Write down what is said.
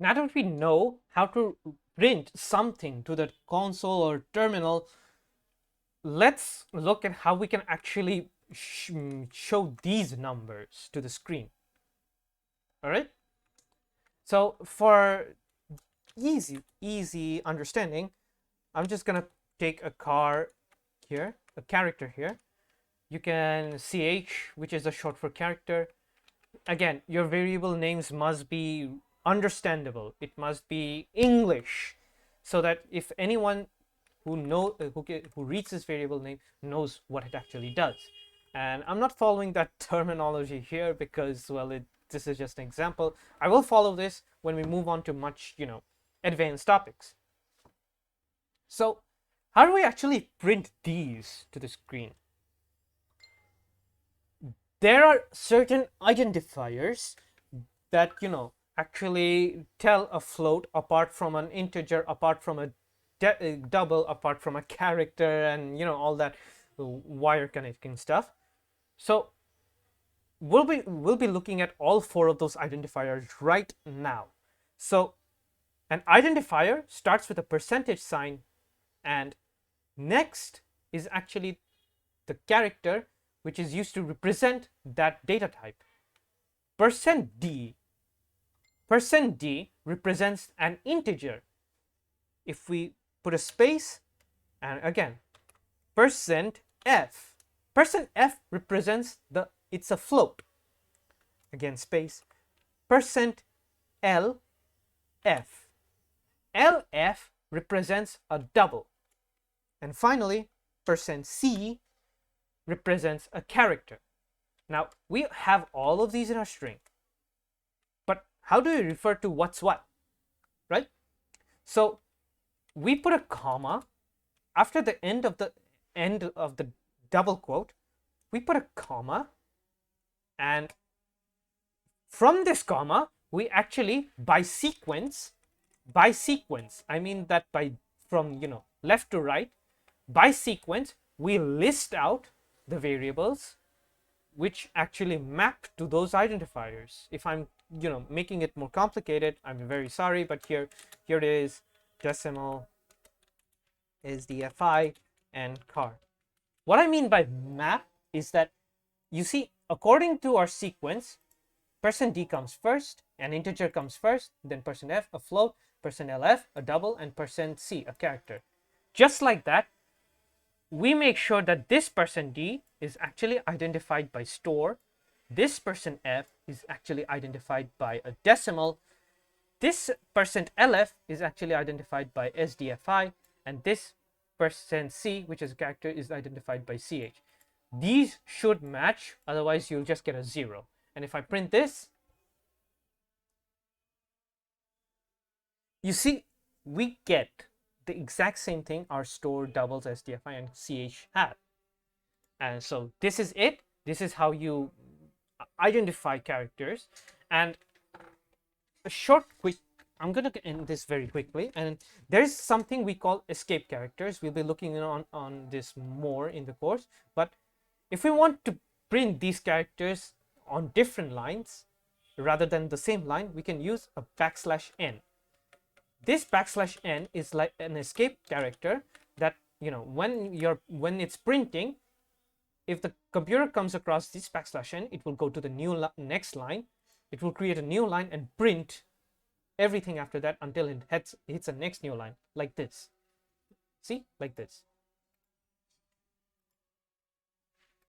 Now that we know how to print something to the console or terminal, let's look at how we can actually show these numbers to the screen. All right. So for easy understanding, I'm just gonna take a character here. You can ch, which is a short for character. Again, your variable names must be understandable. It must be English, so that if anyone who reads this variable name knows what it actually does. And I'm not following that terminology here because, well, this is just an example. I will follow this when we move on to much, advanced topics. So how do we actually print these to the screen? There are certain identifiers that, actually tell a float apart from an integer, apart from a double, apart from a character, and all that wire connecting stuff. So we'll be looking at all four of those identifiers right now. So an identifier starts with a percentage sign, and next is actually the character which is used to represent that data type. %d represents an integer. If we put a space, and again, %f represents it's a float. Again, space. %lf represents a double. And finally, %c represents a character. Now, we have all of these in our string, but how do we refer to what's what, right? So we put a comma after the end of the double quote. We put a comma, and from this comma we actually by sequence, I mean that from left to right, by sequence we list out the variables which actually map to those identifiers. If I'm making it more complicated, I'm very sorry, but here it is: decimal, SDFI, and char. What I mean by map is that, you see, according to our sequence, %d comes first, an integer comes first, then %f, a float, %lf, a double, and %c, a character. Just like that, we make sure that this %d is actually identified by store, this %f is actually identified by a decimal, this %lf is actually identified by SDFI, and this %c, which is a character, is identified by ch. These should match, otherwise you'll just get a 0. And if I print this, you see, we get the exact same thing our store, doubles, SDFI, and ch have. And so this is it. This is how you identify characters. And a quick, I'm going to end this very quickly. And there's something we call escape characters. We'll be looking on this more in the course. But if we want to print these characters on different lines rather than the same line, we can use a \n. This \n is like an escape character that, when it's printing, if the computer comes across this \n, it will go to the next line. It will create a new line and print everything after that until it hits the next new line, like this. See, like this.